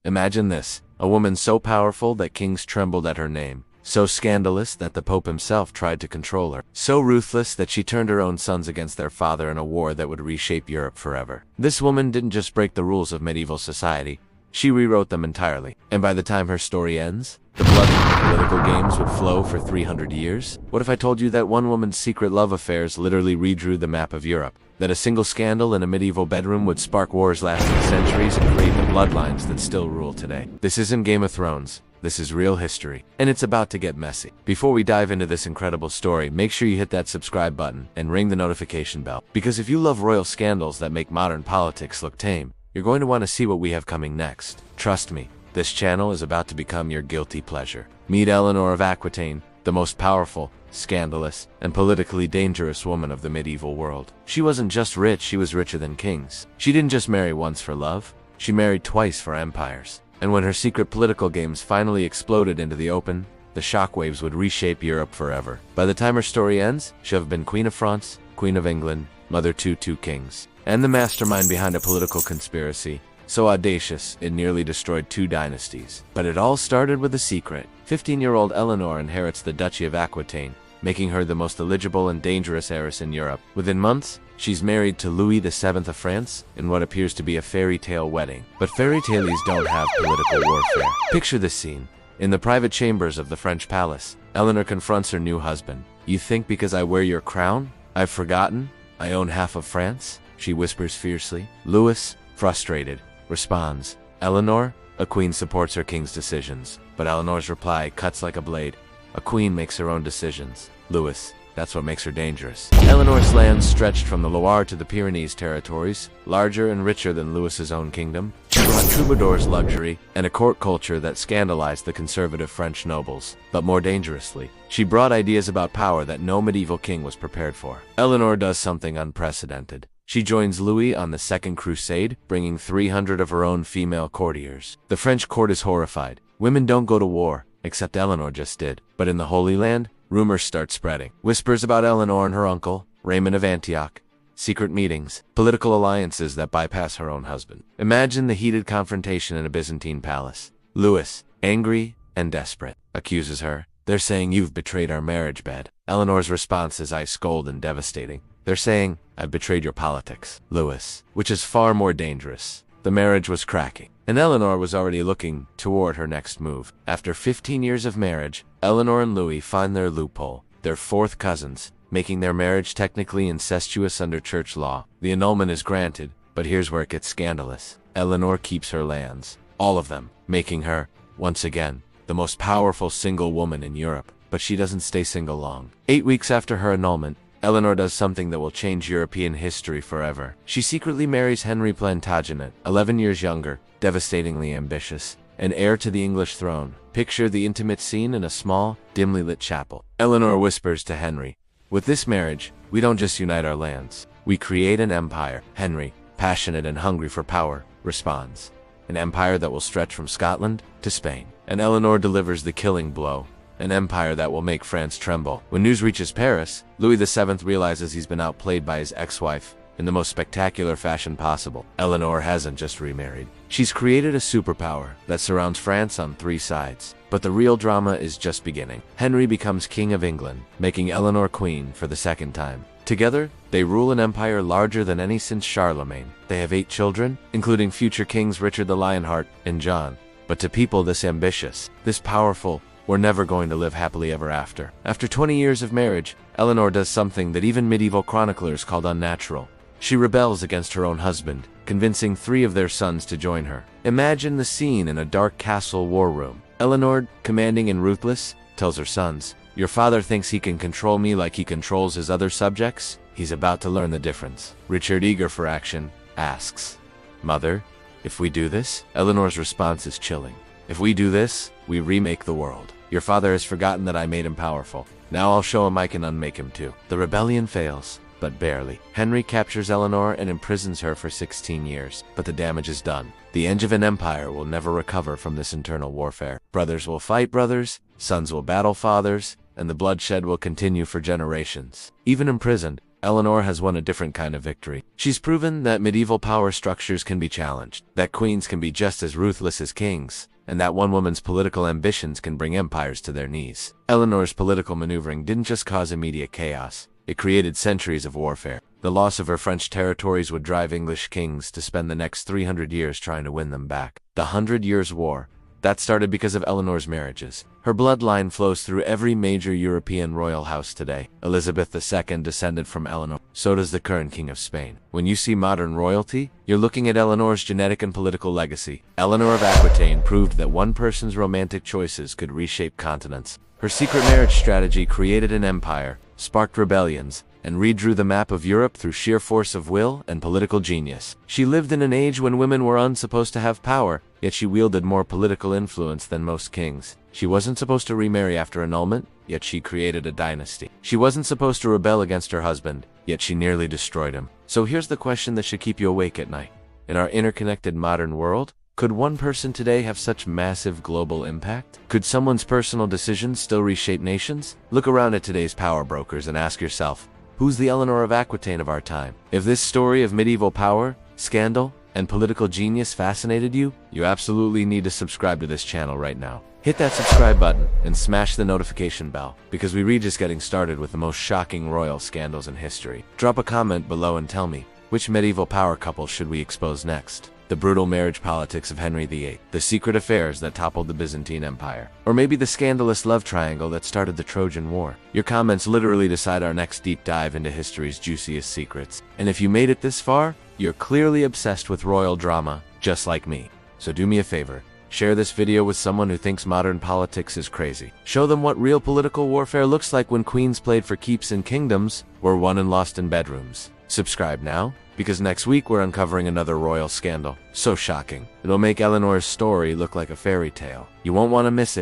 Imagine this, a woman so powerful that kings trembled at her name, so scandalous that the Pope himself tried to control her, so ruthless that she turned her own sons against their father in a war that would reshape Europe forever. This woman didn't just break the rules of medieval society, she rewrote them entirely. And by the time her story ends, the blood of political games would flow for 300 years? What if I told you that one woman's secret love affairs literally redrew the map of Europe? That a single scandal in a medieval bedroom would spark wars lasting centuries and create the bloodlines that still rule today? This isn't Game of Thrones. This is real history, and it's about to get messy. Before we dive into this incredible story, make sure you hit that subscribe button and ring the notification bell. Because if you love royal scandals that make modern politics look tame, you're going to want to see what we have coming next. Trust me, this channel is about to become your guilty pleasure. Meet Eleanor of Aquitaine, the most powerful, scandalous, and politically dangerous woman of the medieval world. She wasn't just rich, she was richer than kings. She didn't just marry once for love, she married twice for empires. And when her secret political games finally exploded into the open, the shockwaves would reshape Europe forever. By the time her story ends, she'll have been Queen of France, Queen of England, mother to two kings, and the mastermind behind a political conspiracy so audacious it nearly destroyed 2 dynasties. But it all started with a secret. 15-year-old Eleanor inherits the Duchy of Aquitaine, making her the most eligible and dangerous heiress in Europe. Within months, she's married to Louis VII of France in what appears to be a fairy tale wedding. But fairy tales don't have political warfare. Picture this scene. In the private chambers of the French palace, Eleanor confronts her new husband. "You think because I wear your crown, I've forgotten? I own half of France?" she whispers fiercely. Louis, frustrated, responds, "Eleanor, a queen supports her king's decisions." But Eleanor's reply cuts like a blade. "A queen makes her own decisions. Louis, that's what makes her dangerous." Eleanor's lands stretched from the Loire to the Pyrenees territories, larger and richer than Louis's own kingdom. She brought troubadours, luxury, and a court culture that scandalized the conservative French nobles. But more dangerously, she brought ideas about power that no medieval king was prepared for. Eleanor does something unprecedented. She joins Louis on the Second Crusade, bringing 300 of her own female courtiers. The French court is horrified. Women don't go to war, except Eleanor just did. But in the Holy Land, rumors start spreading. Whispers about Eleanor and her uncle, Raymond of Antioch, secret meetings, political alliances that bypass her own husband. Imagine the heated confrontation in a Byzantine palace. Louis, angry and desperate, accuses her. "They're saying you've betrayed our marriage bed." Eleanor's response is ice cold and devastating. "They're saying I've betrayed your politics, Louis," which is far more dangerous. The marriage was cracking, and Eleanor was already looking toward her next move. After 15 years of marriage, Eleanor and Louis find their loophole. They're fourth cousins, making their marriage technically incestuous under church law. The annulment is granted, but here's where it gets scandalous. Eleanor keeps her lands, all of them, making her, once again, the most powerful single woman in Europe. But she doesn't stay single long. 8 weeks after her annulment, Eleanor does something that will change European history forever. She secretly marries Henry Plantagenet, 11 years younger, devastatingly ambitious, and heir to the English throne. Picture the intimate scene in a small, dimly lit chapel. Eleanor whispers to Henry, "With this marriage, we don't just unite our lands. We create an empire." Henry, passionate and hungry for power, responds, "An empire that will stretch from Scotland to Spain." And Eleanor delivers the killing blow. An empire that will make France tremble. When news reaches Paris, Louis VII realizes he's been outplayed by his ex-wife in the most spectacular fashion possible. Eleanor hasn't just remarried. She's created a superpower that surrounds France on 3 sides. But the real drama is just beginning. Henry becomes King of England, making Eleanor queen for the 2nd time. Together, they rule an empire larger than any since Charlemagne. They have 8 children, including future kings Richard the Lionheart and John. But to people this ambitious, this powerful, we're never going to live happily ever after. After 20 years of marriage, Eleanor does something that even medieval chroniclers called unnatural. She rebels against her own husband, convincing 3 of their sons to join her. Imagine the scene in a dark castle war room. Eleanor, commanding and ruthless, tells her sons, "Your father thinks he can control me like he controls his other subjects. He's about to learn the difference." Richard, eager for action, asks, "Mother, if we do this?" Eleanor's response is chilling. "If we do this, we remake the world. Your father has forgotten that I made him powerful. Now I'll show him I can unmake him too." The rebellion fails, but barely. Henry captures Eleanor and imprisons her for 16 years, but the damage is done. The edge of an empire will never recover from this internal warfare. Brothers will fight brothers, sons will battle fathers, and the bloodshed will continue for generations. Even imprisoned, Eleanor has won a different kind of victory. She's proven that medieval power structures can be challenged, that queens can be just as ruthless as kings, and that one woman's political ambitions can bring empires to their knees. Eleanor's political maneuvering didn't just cause immediate chaos, it created centuries of warfare. The loss of her French territories would drive English kings to spend the next 300 years trying to win them back. The 100 Years' War, that started because of Eleanor's marriages. Her bloodline flows through every major European royal house today. Elizabeth II descended from Eleanor. So does the current King of Spain. When you see modern royalty, you're looking at Eleanor's genetic and political legacy. Eleanor of Aquitaine proved that one person's romantic choices could reshape continents. Her secret marriage strategy created an empire, sparked rebellions, and redrew the map of Europe through sheer force of will and political genius. She lived in an age when women were unsupposed to have power, yet she wielded more political influence than most kings. She wasn't supposed to remarry after annulment, yet she created a dynasty. She wasn't supposed to rebel against her husband, yet she nearly destroyed him. So here's the question that should keep you awake at night. In our interconnected modern world, could one person today have such massive global impact? Could someone's personal decisions still reshape nations? Look around at today's power brokers and ask yourself, who's the Eleanor of Aquitaine of our time? If this story of medieval power, scandal, and political genius fascinated you, you absolutely need to subscribe to this channel right now. Hit that subscribe button and smash the notification bell, because we're just getting started with the most shocking royal scandals in history. Drop a comment below and tell me, which medieval power couple should we expose next? The brutal marriage politics of Henry VIII, the secret affairs that toppled the Byzantine Empire, or maybe the scandalous love triangle that started the Trojan War. Your comments literally decide our next deep dive into history's juiciest secrets. And if you made it this far, you're clearly obsessed with royal drama, just like me. So do me a favor, share this video with someone who thinks modern politics is crazy. Show them what real political warfare looks like when queens played for keeps and kingdoms were won and lost in bedrooms. Subscribe now, because next week we're uncovering another royal scandal. So shocking, it'll make Eleanor's story look like a fairy tale. You won't want to miss it.